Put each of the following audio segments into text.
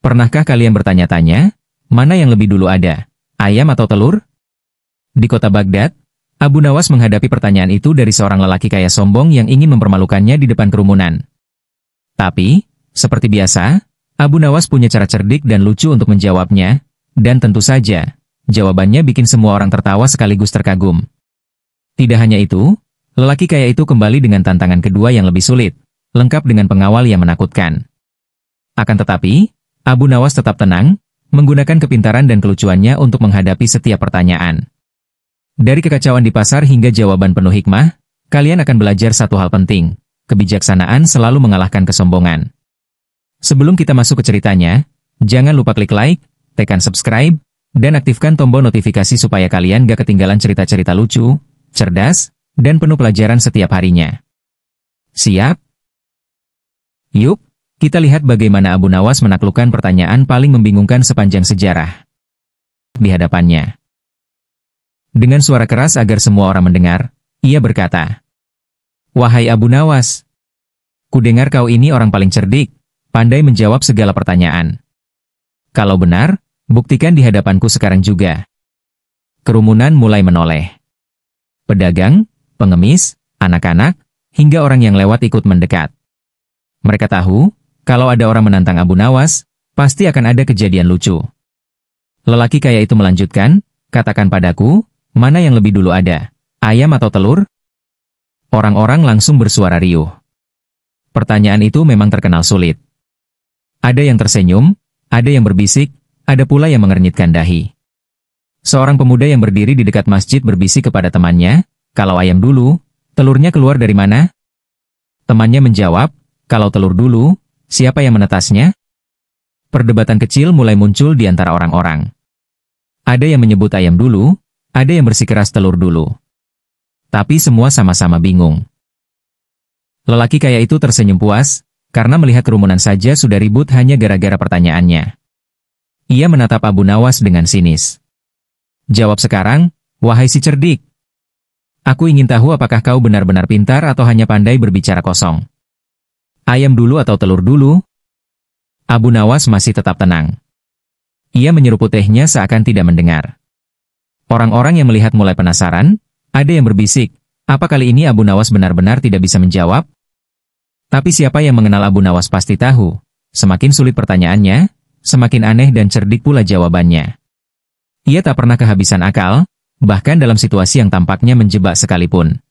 Pernahkah kalian bertanya-tanya, mana yang lebih dulu ada, ayam atau telur? Di kota Baghdad, Abu Nawas menghadapi pertanyaan itu dari seorang lelaki kaya sombong yang ingin mempermalukannya di depan kerumunan. Tapi, seperti biasa, Abu Nawas punya cara cerdik dan lucu untuk menjawabnya, dan tentu saja, jawabannya bikin semua orang tertawa sekaligus terkagum. Tidak hanya itu, lelaki kaya itu kembali dengan tantangan kedua yang lebih sulit, lengkap dengan pengawal yang menakutkan. Akan tetapi, Abu Nawas tetap tenang, menggunakan kepintaran dan kelucuannya untuk menghadapi setiap pertanyaan. Dari kekacauan di pasar hingga jawaban penuh hikmah, kalian akan belajar satu hal penting, kebijaksanaan selalu mengalahkan kesombongan. Sebelum kita masuk ke ceritanya, jangan lupa klik like, tekan subscribe, dan aktifkan tombol notifikasi supaya kalian gak ketinggalan cerita-cerita lucu, cerdas, dan penuh pelajaran setiap harinya. Siap? Yuk, kita lihat bagaimana Abu Nawas menaklukkan pertanyaan paling membingungkan sepanjang sejarah di hadapannya. Dengan suara keras agar semua orang mendengar, ia berkata, "Wahai Abu Nawas, kudengar kau ini orang paling cerdik, pandai menjawab segala pertanyaan. Kalau benar, buktikan di hadapanku sekarang juga." Kerumunan mulai menoleh. Pedagang, pengemis, anak-anak, hingga orang yang lewat ikut mendekat. Mereka tahu, kalau ada orang menantang Abu Nawas, pasti akan ada kejadian lucu. Lelaki kaya itu melanjutkan, "Katakan padaku, mana yang lebih dulu ada, ayam atau telur?" Orang-orang langsung bersuara riuh. Pertanyaan itu memang terkenal sulit. Ada yang tersenyum, ada yang berbisik, ada pula yang mengernyitkan dahi. Seorang pemuda yang berdiri di dekat masjid berbisik kepada temannya, "Kalau ayam dulu, telurnya keluar dari mana?" Temannya menjawab, "Kalau telur dulu, siapa yang menetasnya?" Perdebatan kecil mulai muncul di antara orang-orang. Ada yang menyebut ayam dulu, ada yang bersikeras telur dulu. Tapi semua sama-sama bingung. Lelaki kaya itu tersenyum puas, karena melihat kerumunan saja sudah ribut hanya gara-gara pertanyaannya. Ia menatap Abu Nawas dengan sinis. "Jawab sekarang, wahai si cerdik. Aku ingin tahu apakah kau benar-benar pintar atau hanya pandai berbicara kosong. Ayam dulu atau telur dulu?" Abu Nawas masih tetap tenang. Ia menyeruput tehnya seakan tidak mendengar. Orang-orang yang melihat mulai penasaran, ada yang berbisik, apa kali ini Abu Nawas benar-benar tidak bisa menjawab? Tapi siapa yang mengenal Abu Nawas pasti tahu, semakin sulit pertanyaannya, semakin aneh dan cerdik pula jawabannya. Ia tak pernah kehabisan akal, bahkan dalam situasi yang tampaknya menjebak sekalipun.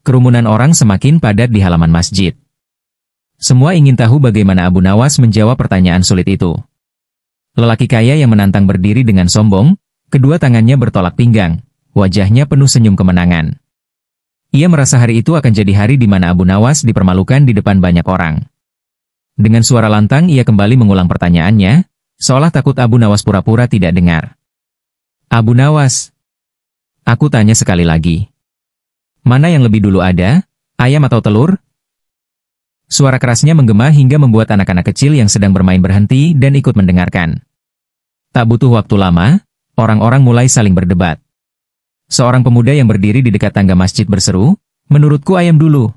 Kerumunan orang semakin padat di halaman masjid. Semua ingin tahu bagaimana Abu Nawas menjawab pertanyaan sulit itu. Lelaki kaya yang menantang berdiri dengan sombong, kedua tangannya bertolak pinggang, wajahnya penuh senyum kemenangan. Ia merasa hari itu akan jadi hari di mana Abu Nawas dipermalukan di depan banyak orang. Dengan suara lantang ia kembali mengulang pertanyaannya, seolah takut Abu Nawas pura-pura tidak dengar. "Abu Nawas, aku tanya sekali lagi. Mana yang lebih dulu ada, ayam atau telur?" Suara kerasnya menggema hingga membuat anak-anak kecil yang sedang bermain berhenti dan ikut mendengarkan. Tak butuh waktu lama, orang-orang mulai saling berdebat. Seorang pemuda yang berdiri di dekat tangga masjid berseru, "Menurutku ayam dulu.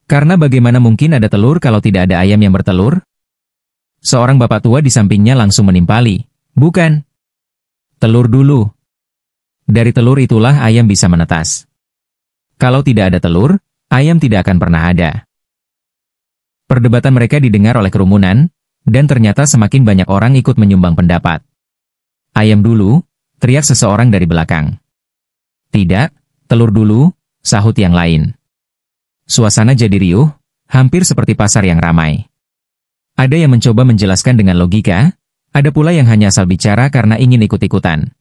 Karena bagaimana mungkin ada telur kalau tidak ada ayam yang bertelur?" Seorang bapak tua di sampingnya langsung menimpali, "Bukan. Telur dulu. Dari telur itulah ayam bisa menetas. Kalau tidak ada telur, ayam tidak akan pernah ada." Perdebatan mereka didengar oleh kerumunan, dan ternyata semakin banyak orang ikut menyumbang pendapat. "Ayam dulu," teriak seseorang dari belakang. "Tidak, telur dulu," sahut yang lain. Suasana jadi riuh, hampir seperti pasar yang ramai. Ada yang mencoba menjelaskan dengan logika, ada pula yang hanya asal bicara karena ingin ikut-ikutan.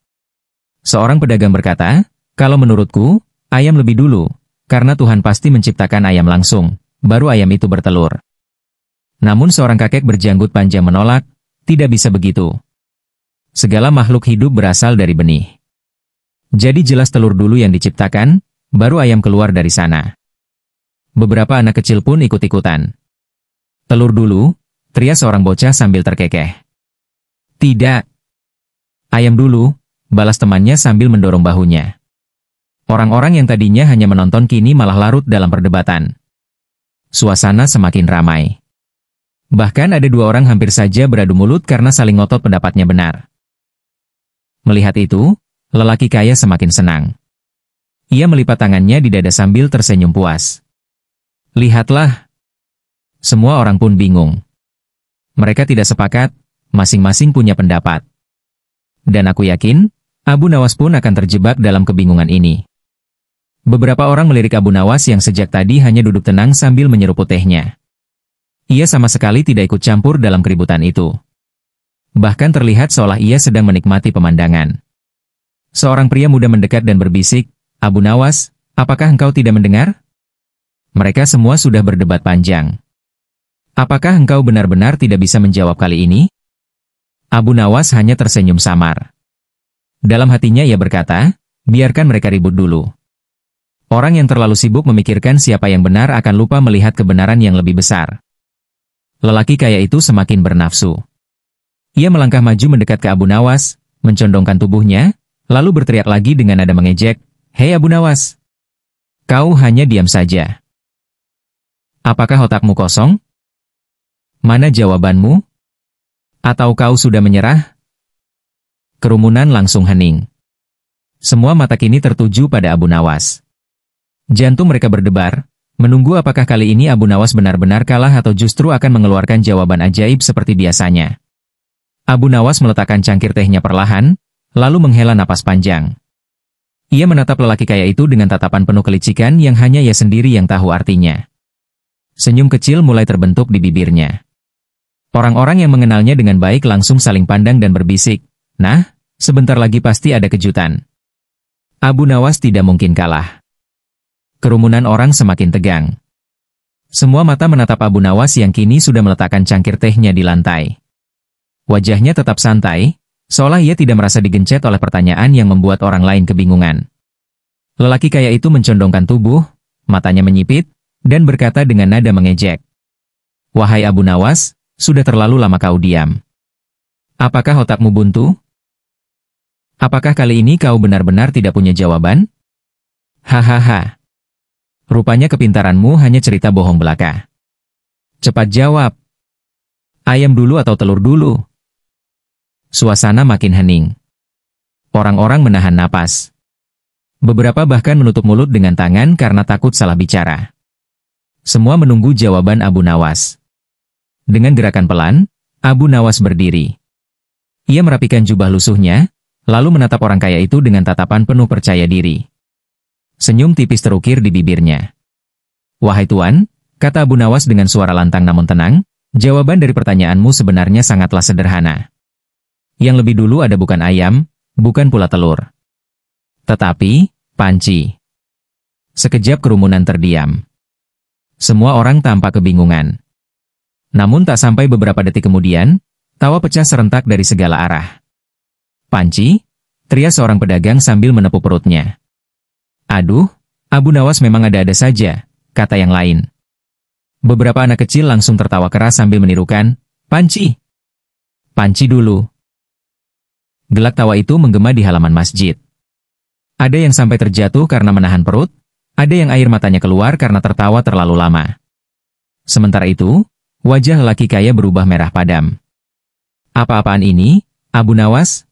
Seorang pedagang berkata, "Kalau menurutku, ayam lebih dulu, karena Tuhan pasti menciptakan ayam langsung, baru ayam itu bertelur." Namun seorang kakek berjanggut panjang menolak, "Tidak bisa begitu. Segala makhluk hidup berasal dari benih. Jadi jelas telur dulu yang diciptakan, baru ayam keluar dari sana." Beberapa anak kecil pun ikut-ikutan. "Telur dulu," teriak seorang bocah sambil terkekeh. "Tidak. Ayam dulu," balas temannya sambil mendorong bahunya. Orang-orang yang tadinya hanya menonton kini malah larut dalam perdebatan. Suasana semakin ramai. Bahkan ada dua orang hampir saja beradu mulut karena saling ngotot pendapatnya benar. Melihat itu, lelaki kaya semakin senang. Ia melipat tangannya di dada sambil tersenyum puas. Lihatlah. Semua orang pun bingung. Mereka tidak sepakat, masing-masing punya pendapat. Dan aku yakin, Abu Nawas pun akan terjebak dalam kebingungan ini. Beberapa orang melirik Abu Nawas yang sejak tadi hanya duduk tenang sambil menyeruput tehnya. Ia sama sekali tidak ikut campur dalam keributan itu. Bahkan terlihat seolah ia sedang menikmati pemandangan. Seorang pria muda mendekat dan berbisik, Abu Nawas, apakah engkau tidak mendengar? Mereka semua sudah berdebat panjang. Apakah engkau benar-benar tidak bisa menjawab kali ini? Abu Nawas hanya tersenyum samar. Dalam hatinya ia berkata, biarkan mereka ribut dulu. Orang yang terlalu sibuk memikirkan siapa yang benar akan lupa melihat kebenaran yang lebih besar. Lelaki kaya itu semakin bernafsu. Ia melangkah maju mendekat ke Abu Nawas, mencondongkan tubuhnya, lalu berteriak lagi dengan nada mengejek, "Hei Abu Nawas! Kau hanya diam saja. Apakah otakmu kosong? Mana jawabanmu? Atau kau sudah menyerah?" Kerumunan langsung hening. Semua mata kini tertuju pada Abu Nawas. Jantung mereka berdebar, menunggu apakah kali ini Abu Nawas benar-benar kalah atau justru akan mengeluarkan jawaban ajaib seperti biasanya. Abu Nawas meletakkan cangkir tehnya perlahan, lalu menghela napas panjang. Ia menatap lelaki kaya itu dengan tatapan penuh kelicikan yang hanya ia sendiri yang tahu artinya. Senyum kecil mulai terbentuk di bibirnya. Orang-orang yang mengenalnya dengan baik langsung saling pandang dan berbisik, "Nah, sebentar lagi pasti ada kejutan." Abu Nawas tidak mungkin kalah. Kerumunan orang semakin tegang. Semua mata menatap Abu Nawas yang kini sudah meletakkan cangkir tehnya di lantai. Wajahnya tetap santai, seolah ia tidak merasa digencet oleh pertanyaan yang membuat orang lain kebingungan. Lelaki kaya itu mencondongkan tubuh, matanya menyipit, dan berkata dengan nada mengejek, "Wahai Abu Nawas, sudah terlalu lama kau diam. Apakah otakmu buntu? Apakah kali ini kau benar-benar tidak punya jawaban? Hahaha. Rupanya kepintaranmu hanya cerita bohong belaka. Cepat jawab. Ayam dulu atau telur dulu?" Suasana makin hening. Orang-orang menahan napas. Beberapa bahkan menutup mulut dengan tangan karena takut salah bicara. Semua menunggu jawaban Abu Nawas. Dengan gerakan pelan, Abu Nawas berdiri. Ia merapikan jubah lusuhnya, lalu menatap orang kaya itu dengan tatapan penuh percaya diri. Senyum tipis terukir di bibirnya. "Wahai Tuan," kata Abu Nawas dengan suara lantang namun tenang, "jawaban dari pertanyaanmu sebenarnya sangatlah sederhana. Yang lebih dulu ada bukan ayam, bukan pula telur. Tetapi, panci." Sekejap kerumunan terdiam. Semua orang tampak kebingungan. Namun tak sampai beberapa detik kemudian, tawa pecah serentak dari segala arah. "Panci?" teriak seorang pedagang sambil menepuk perutnya. "Aduh, Abu Nawas memang ada-ada saja," kata yang lain. Beberapa anak kecil langsung tertawa keras sambil menirukan, "Panci! Panci dulu!" Gelak tawa itu menggema di halaman masjid. Ada yang sampai terjatuh karena menahan perut, ada yang air matanya keluar karena tertawa terlalu lama. Sementara itu, wajah lelaki kaya berubah merah padam. "Apa-apaan ini, Abu Nawas?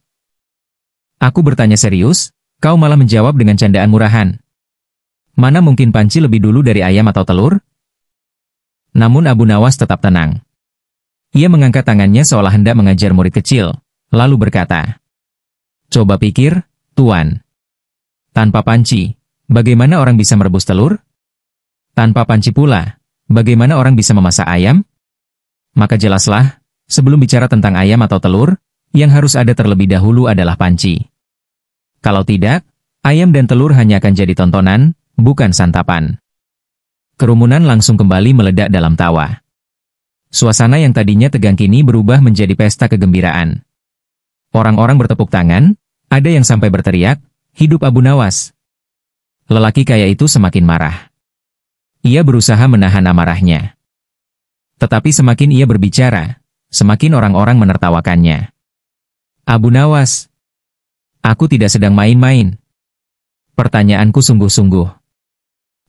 Aku bertanya serius, kau malah menjawab dengan candaan murahan. Mana mungkin panci lebih dulu dari ayam atau telur?" Namun Abu Nawas tetap tenang. Ia mengangkat tangannya seolah hendak mengajar murid kecil, lalu berkata, "Coba pikir, Tuan. Tanpa panci, bagaimana orang bisa merebus telur? Tanpa panci pula, bagaimana orang bisa memasak ayam? Maka jelaslah, sebelum bicara tentang ayam atau telur, yang harus ada terlebih dahulu adalah panci. Kalau tidak, ayam dan telur hanya akan jadi tontonan, bukan santapan." Kerumunan langsung kembali meledak dalam tawa. Suasana yang tadinya tegang kini berubah menjadi pesta kegembiraan. Orang-orang bertepuk tangan, ada yang sampai berteriak, "Hidup Abu Nawas!" Lelaki kaya itu semakin marah. Ia berusaha menahan amarahnya. Tetapi semakin ia berbicara, semakin orang-orang menertawakannya. "Abu Nawas, aku tidak sedang main-main. Pertanyaanku sungguh-sungguh.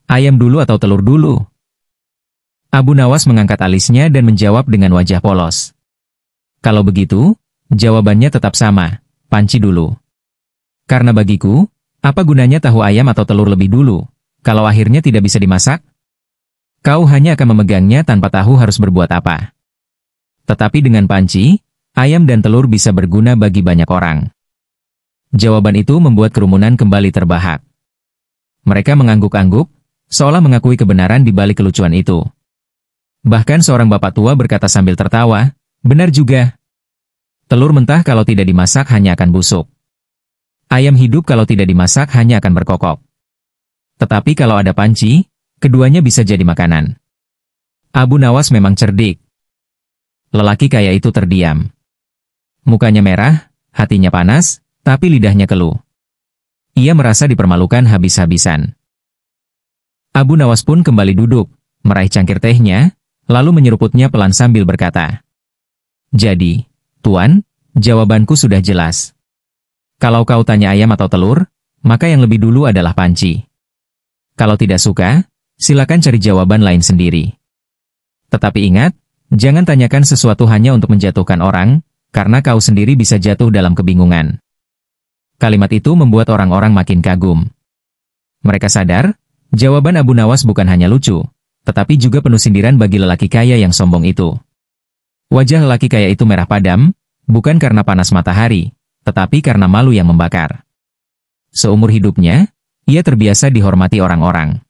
Ayam dulu atau telur dulu? Abu Nawas mengangkat alisnya dan menjawab dengan wajah polos. Kalau begitu, jawabannya tetap sama, panci dulu. Karena bagiku, apa gunanya tahu ayam atau telur lebih dulu, kalau akhirnya tidak bisa dimasak? Kau hanya akan memegangnya tanpa tahu harus berbuat apa. Tetapi dengan panci, ayam dan telur bisa berguna bagi banyak orang. Jawaban itu membuat kerumunan kembali terbahak. Mereka mengangguk-angguk, seolah mengakui kebenaran di balik kelucuan itu. Bahkan seorang bapak tua berkata sambil tertawa, benar juga. Telur mentah kalau tidak dimasak hanya akan busuk. Ayam hidup kalau tidak dimasak hanya akan berkokok. Tetapi kalau ada panci, keduanya bisa jadi makanan. Abu Nawas memang cerdik. Lelaki kaya itu terdiam. Mukanya merah, hatinya panas, tapi lidahnya keluh. Ia merasa dipermalukan habis-habisan. Abu Nawas pun kembali duduk, meraih cangkir tehnya, lalu menyeruputnya pelan sambil berkata, "Jadi, Tuan, jawabanku sudah jelas. Kalau kau tanya ayam atau telur, maka yang lebih dulu adalah panci. Kalau tidak suka, silakan cari jawaban lain sendiri. Tetapi ingat, jangan tanyakan sesuatu hanya untuk menjatuhkan orang, karena kau sendiri bisa jatuh dalam kebingungan." Kalimat itu membuat orang-orang makin kagum. Mereka sadar, jawaban Abu Nawas bukan hanya lucu, tetapi juga penuh sindiran bagi lelaki kaya yang sombong itu. Wajah lelaki kaya itu merah padam, bukan karena panas matahari, tetapi karena malu yang membakar. Seumur hidupnya, ia terbiasa dihormati orang-orang.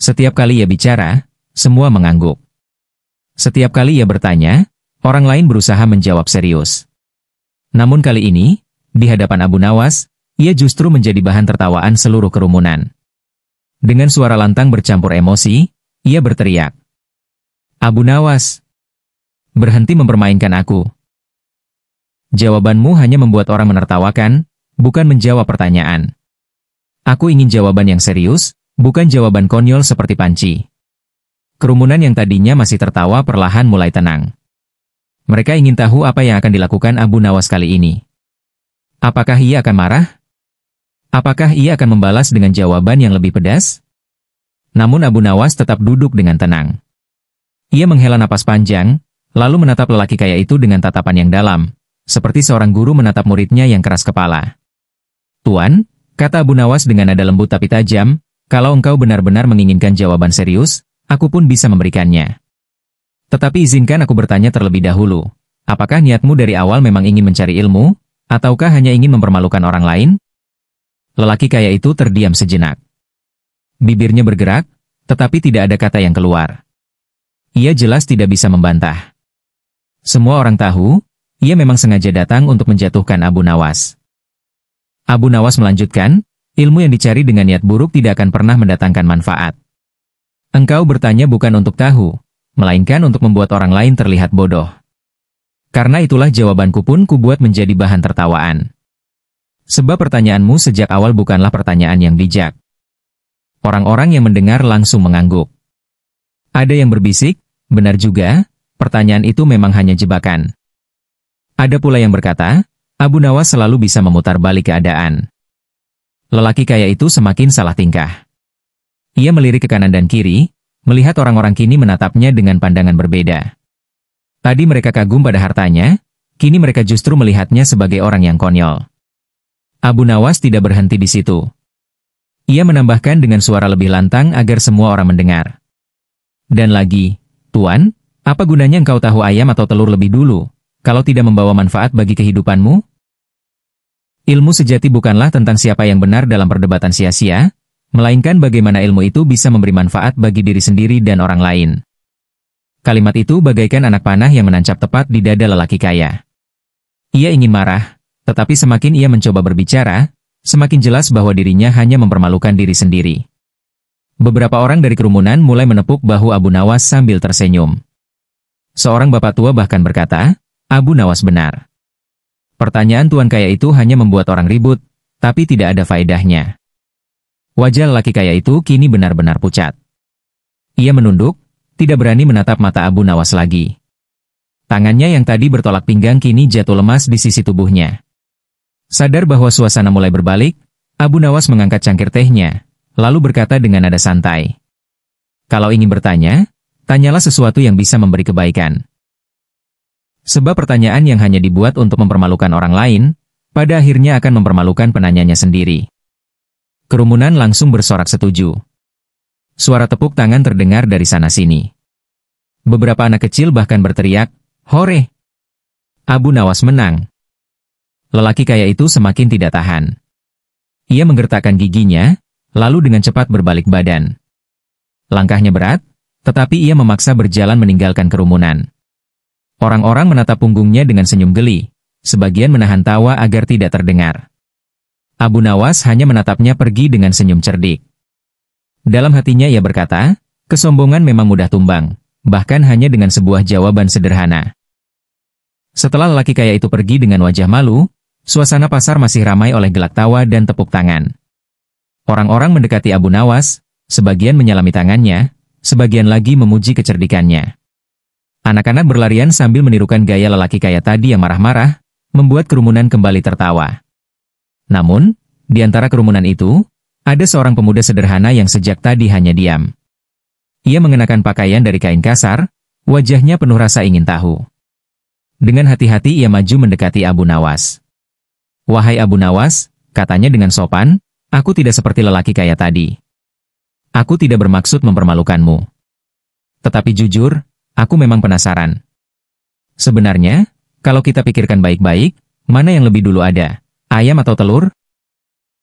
Setiap kali ia bicara, semua mengangguk. Setiap kali ia bertanya, orang lain berusaha menjawab serius. Namun kali ini, di hadapan Abu Nawas, ia justru menjadi bahan tertawaan seluruh kerumunan. Dengan suara lantang bercampur emosi, ia berteriak, "Abu Nawas, berhenti mempermainkan aku. Jawabanmu hanya membuat orang menertawakan, bukan menjawab pertanyaan. Aku ingin jawaban yang serius, bukan jawaban konyol seperti panci." Kerumunan yang tadinya masih tertawa perlahan mulai tenang. Mereka ingin tahu apa yang akan dilakukan Abu Nawas kali ini. Apakah ia akan marah? Apakah ia akan membalas dengan jawaban yang lebih pedas? Namun Abu Nawas tetap duduk dengan tenang. Ia menghela napas panjang, lalu menatap lelaki kaya itu dengan tatapan yang dalam, seperti seorang guru menatap muridnya yang keras kepala. "Tuan," kata Abu Nawas dengan nada lembut tapi tajam, "kalau engkau benar-benar menginginkan jawaban serius, aku pun bisa memberikannya. Tetapi izinkan aku bertanya terlebih dahulu, apakah niatmu dari awal memang ingin mencari ilmu, ataukah hanya ingin mempermalukan orang lain?" Lelaki kaya itu terdiam sejenak. Bibirnya bergerak, tetapi tidak ada kata yang keluar. Ia jelas tidak bisa membantah. Semua orang tahu, ia memang sengaja datang untuk menjatuhkan Abu Nawas. Abu Nawas melanjutkan, "Ilmu yang dicari dengan niat buruk tidak akan pernah mendatangkan manfaat. Engkau bertanya bukan untuk tahu, melainkan untuk membuat orang lain terlihat bodoh. Karena itulah jawabanku pun kubuat menjadi bahan tertawaan. Sebab pertanyaanmu sejak awal bukanlah pertanyaan yang bijak." Orang-orang yang mendengar langsung mengangguk. Ada yang berbisik, "Benar juga, pertanyaan itu memang hanya jebakan." Ada pula yang berkata, Abu Nawas selalu bisa memutar balik keadaan. Lelaki kaya itu semakin salah tingkah. Ia melirik ke kanan dan kiri, melihat orang-orang kini menatapnya dengan pandangan berbeda. Tadi mereka kagum pada hartanya, kini mereka justru melihatnya sebagai orang yang konyol. Abu Nawas tidak berhenti di situ. Ia menambahkan dengan suara lebih lantang agar semua orang mendengar. "Dan lagi, Tuan, apa gunanya engkau tahu ayam atau telur lebih dulu, kalau tidak membawa manfaat bagi kehidupanmu? Ilmu sejati bukanlah tentang siapa yang benar dalam perdebatan sia-sia, melainkan bagaimana ilmu itu bisa memberi manfaat bagi diri sendiri dan orang lain." Kalimat itu bagaikan anak panah yang menancap tepat di dada lelaki kaya. Ia ingin marah, tetapi semakin ia mencoba berbicara, semakin jelas bahwa dirinya hanya mempermalukan diri sendiri. Beberapa orang dari kerumunan mulai menepuk bahu Abu Nawas sambil tersenyum. Seorang bapak tua bahkan berkata, "Abu Nawas benar. Pertanyaan tuan kaya itu hanya membuat orang ribut, tapi tidak ada faedahnya." Wajah lelaki kaya itu kini benar-benar pucat. Ia menunduk, tidak berani menatap mata Abu Nawas lagi. Tangannya yang tadi bertolak pinggang kini jatuh lemas di sisi tubuhnya. Sadar bahwa suasana mulai berbalik, Abu Nawas mengangkat cangkir tehnya, lalu berkata dengan nada santai, "Kalau ingin bertanya, Tanyalah sesuatu yang bisa memberi kebaikan. Sebab pertanyaan yang hanya dibuat untuk mempermalukan orang lain, pada akhirnya akan mempermalukan penanyanya sendiri. Kerumunan langsung bersorak setuju. Suara tepuk tangan terdengar dari sana-sini. Beberapa anak kecil bahkan berteriak, "Hore! Abu Nawas menang." Lelaki kaya itu semakin tidak tahan. Ia menggertakkan giginya, lalu dengan cepat berbalik badan. Langkahnya berat, tetapi ia memaksa berjalan meninggalkan kerumunan. Orang-orang menatap punggungnya dengan senyum geli, sebagian menahan tawa agar tidak terdengar. Abu Nawas hanya menatapnya pergi dengan senyum cerdik. Dalam hatinya ia berkata, kesombongan memang mudah tumbang, bahkan hanya dengan sebuah jawaban sederhana. Setelah lelaki kaya itu pergi dengan wajah malu, suasana pasar masih ramai oleh gelak tawa dan tepuk tangan. Orang-orang mendekati Abu Nawas, sebagian menyalami tangannya, sebagian lagi memuji kecerdikannya. Anak-anak berlarian sambil menirukan gaya lelaki kaya tadi yang marah-marah, membuat kerumunan kembali tertawa. Namun, di antara kerumunan itu, ada seorang pemuda sederhana yang sejak tadi hanya diam. Ia mengenakan pakaian dari kain kasar, wajahnya penuh rasa ingin tahu. Dengan hati-hati ia maju mendekati Abu Nawas. "Wahai Abu Nawas," katanya dengan sopan, "aku tidak seperti lelaki kaya tadi. Aku tidak bermaksud mempermalukanmu. Tetapi jujur, aku memang penasaran. Sebenarnya, kalau kita pikirkan baik-baik, mana yang lebih dulu ada, ayam atau telur?"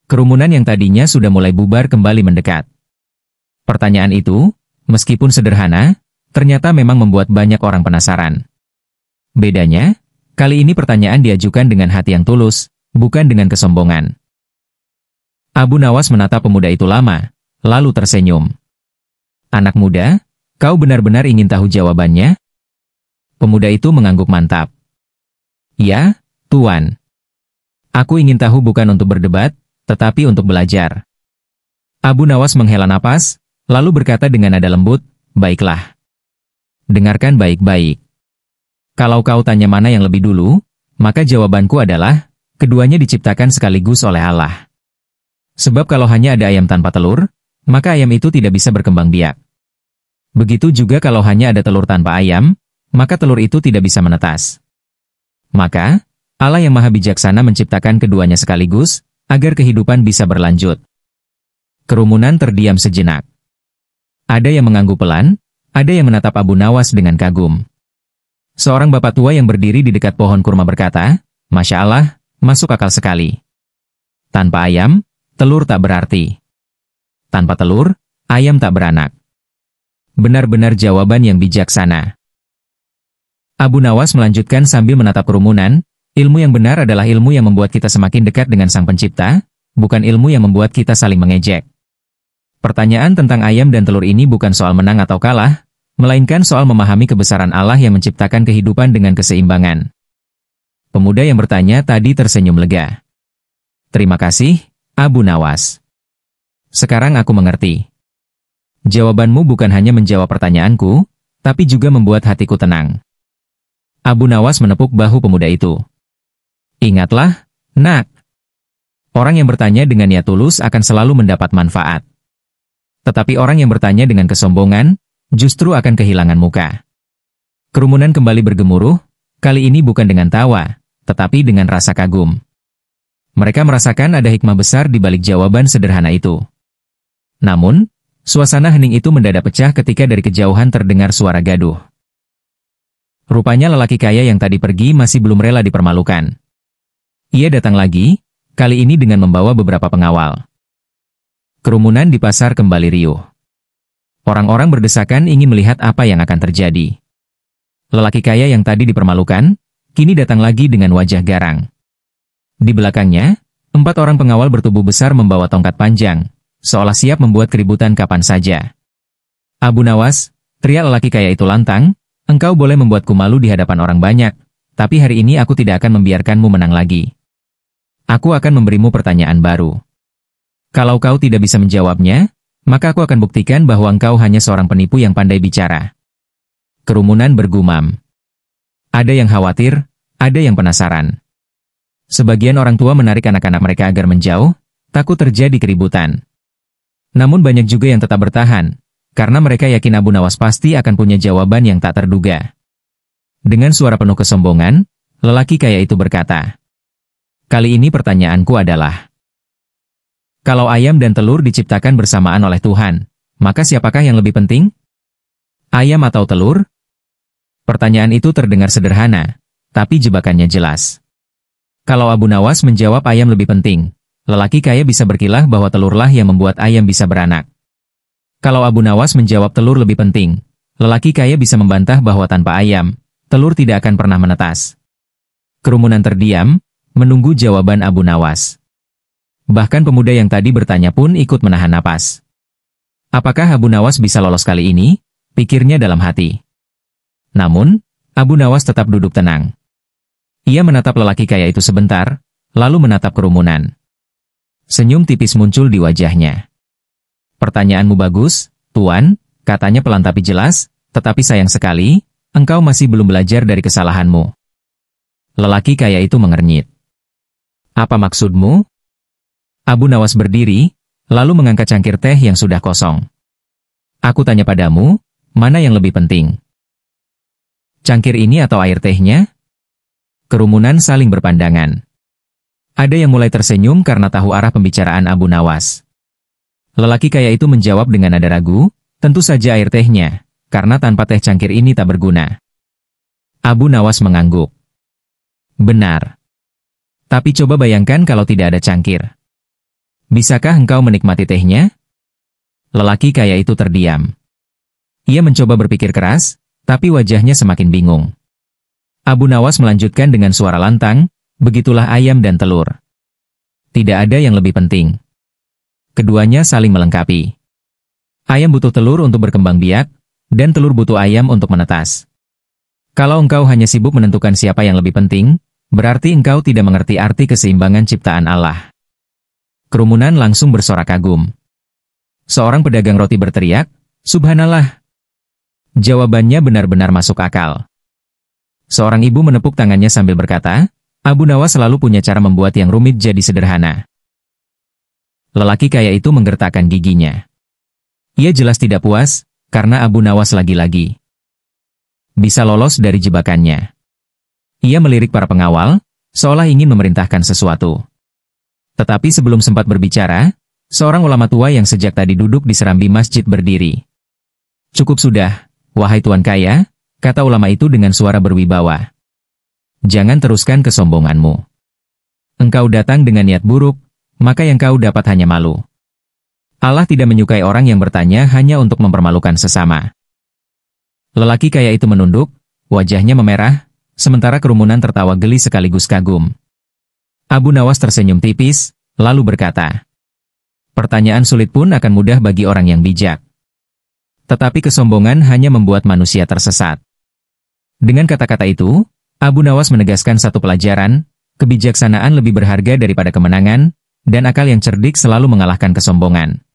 Kerumunan yang tadinya sudah mulai bubar kembali mendekat. Pertanyaan itu, meskipun sederhana, ternyata memang membuat banyak orang penasaran. Bedanya, kali ini pertanyaan diajukan dengan hati yang tulus, bukan dengan kesombongan. Abu Nawas menatap pemuda itu lama, lalu tersenyum. "Anak muda, kau benar-benar ingin tahu jawabannya?" Pemuda itu mengangguk mantap. "Ya, Tuan. Aku ingin tahu bukan untuk berdebat, tetapi untuk belajar." Abu Nawas menghela napas, lalu berkata dengan nada lembut, "Baiklah. Dengarkan baik-baik. Kalau kau tanya mana yang lebih dulu, maka jawabanku adalah, keduanya diciptakan sekaligus oleh Allah. Sebab kalau hanya ada ayam tanpa telur, maka ayam itu tidak bisa berkembang biak. Begitu juga kalau hanya ada telur tanpa ayam, maka telur itu tidak bisa menetas. Maka, Allah yang Maha Bijaksana menciptakan keduanya sekaligus, agar kehidupan bisa berlanjut." Kerumunan terdiam sejenak. Ada yang mengangguk pelan, ada yang menatap Abu Nawas dengan kagum. Seorang bapak tua yang berdiri di dekat pohon kurma berkata, "Masya Allah, masuk akal sekali. Tanpa ayam, telur tak berarti. Tanpa telur, ayam tak beranak." Benar-benar jawaban yang bijaksana. Abu Nawas melanjutkan sambil menatap kerumunan, "Ilmu yang benar adalah ilmu yang membuat kita semakin dekat dengan Sang Pencipta, bukan ilmu yang membuat kita saling mengejek. Pertanyaan tentang ayam dan telur ini bukan soal menang atau kalah, melainkan soal memahami kebesaran Allah yang menciptakan kehidupan dengan keseimbangan." Pemuda yang bertanya tadi tersenyum lega. "Terima kasih, Abu Nawas. Sekarang aku mengerti. Jawabanmu bukan hanya menjawab pertanyaanku, tapi juga membuat hatiku tenang." Abu Nawas menepuk bahu pemuda itu. "Ingatlah, nak. Orang yang bertanya dengan niat tulus akan selalu mendapat manfaat. Tetapi orang yang bertanya dengan kesombongan, justru akan kehilangan muka." Kerumunan kembali bergemuruh, kali ini bukan dengan tawa, tetapi dengan rasa kagum. Mereka merasakan ada hikmah besar di balik jawaban sederhana itu. Namun, suasana hening itu mendadak pecah ketika dari kejauhan terdengar suara gaduh. Rupanya lelaki kaya yang tadi pergi masih belum rela dipermalukan. Ia datang lagi, kali ini dengan membawa beberapa pengawal. Kerumunan di pasar kembali riuh. Orang-orang berdesakan ingin melihat apa yang akan terjadi. Lelaki kaya yang tadi dipermalukan, kini datang lagi dengan wajah garang. Di belakangnya, 4 orang pengawal bertubuh besar membawa tongkat panjang, seolah siap membuat keributan kapan saja. "Abu Nawas," teriak lelaki kaya itu lantang, "engkau boleh membuatku malu di hadapan orang banyak, tapi hari ini aku tidak akan membiarkanmu menang lagi. Aku akan memberimu pertanyaan baru. Kalau kau tidak bisa menjawabnya, maka aku akan buktikan bahwa engkau hanya seorang penipu yang pandai bicara." Kerumunan bergumam. Ada yang khawatir, ada yang penasaran. Sebagian orang tua menarik anak-anak mereka agar menjauh, takut terjadi keributan. Namun banyak juga yang tetap bertahan, karena mereka yakin Abu Nawas pasti akan punya jawaban yang tak terduga. Dengan suara penuh kesombongan, lelaki kaya itu berkata, "Kali ini pertanyaanku adalah, kalau ayam dan telur diciptakan bersamaan oleh Tuhan, maka siapakah yang lebih penting? Ayam atau telur?" Pertanyaan itu terdengar sederhana, tapi jebakannya jelas. Kalau Abu Nawas menjawab ayam lebih penting, lelaki kaya bisa berkilah bahwa telurlah yang membuat ayam bisa beranak. Kalau Abu Nawas menjawab telur lebih penting, lelaki kaya bisa membantah bahwa tanpa ayam, telur tidak akan pernah menetas. Kerumunan terdiam, menunggu jawaban Abu Nawas. Bahkan pemuda yang tadi bertanya pun ikut menahan napas. Apakah Abu Nawas bisa lolos kali ini? Pikirnya dalam hati. Namun, Abu Nawas tetap duduk tenang. Ia menatap lelaki kaya itu sebentar, lalu menatap kerumunan. Senyum tipis muncul di wajahnya. "Pertanyaanmu bagus, Tuan," katanya pelan tapi jelas, "tetapi sayang sekali, engkau masih belum belajar dari kesalahanmu." Lelaki kaya itu mengernyit. "Apa maksudmu?" Abu Nawas berdiri, lalu mengangkat cangkir teh yang sudah kosong. "Aku tanya padamu, mana yang lebih penting? Cangkir ini atau air tehnya?" Kerumunan saling berpandangan. Ada yang mulai tersenyum karena tahu arah pembicaraan Abu Nawas. Lelaki kaya itu menjawab dengan nada ragu, "Tentu saja air tehnya, karena tanpa teh cangkir ini tak berguna." Abu Nawas mengangguk. "Benar. Tapi coba bayangkan kalau tidak ada cangkir. Bisakah engkau menikmati tehnya?" Lelaki kaya itu terdiam. Ia mencoba berpikir keras, tapi wajahnya semakin bingung. Abu Nawas melanjutkan dengan suara lantang, "Begitulah ayam dan telur. Tidak ada yang lebih penting. Keduanya saling melengkapi. Ayam butuh telur untuk berkembang biak, dan telur butuh ayam untuk menetas. Kalau engkau hanya sibuk menentukan siapa yang lebih penting, berarti engkau tidak mengerti arti keseimbangan ciptaan Allah." Kerumunan langsung bersorak kagum. Seorang pedagang roti berteriak, "Subhanallah." Jawabannya benar-benar masuk akal. Seorang ibu menepuk tangannya sambil berkata, "Abu Nawas selalu punya cara membuat yang rumit jadi sederhana." Lelaki kaya itu menggertakkan giginya. Ia jelas tidak puas, karena Abu Nawas lagi-lagi bisa lolos dari jebakannya. Ia melirik para pengawal, seolah ingin memerintahkan sesuatu. Tetapi sebelum sempat berbicara, seorang ulama tua yang sejak tadi duduk di serambi masjid berdiri. "Cukup sudah, wahai tuan kaya," kata ulama itu dengan suara berwibawa. "Jangan teruskan kesombonganmu. Engkau datang dengan niat buruk, maka yang kau dapat hanya malu. Allah tidak menyukai orang yang bertanya hanya untuk mempermalukan sesama." Lelaki kaya itu menunduk, wajahnya memerah, sementara kerumunan tertawa geli sekaligus kagum. Abu Nawas tersenyum tipis, lalu berkata, "Pertanyaan sulit pun akan mudah bagi orang yang bijak. Tetapi kesombongan hanya membuat manusia tersesat." Dengan kata-kata itu, Abu Nawas menegaskan satu pelajaran, kebijaksanaan lebih berharga daripada kemenangan, dan akal yang cerdik selalu mengalahkan kesombongan.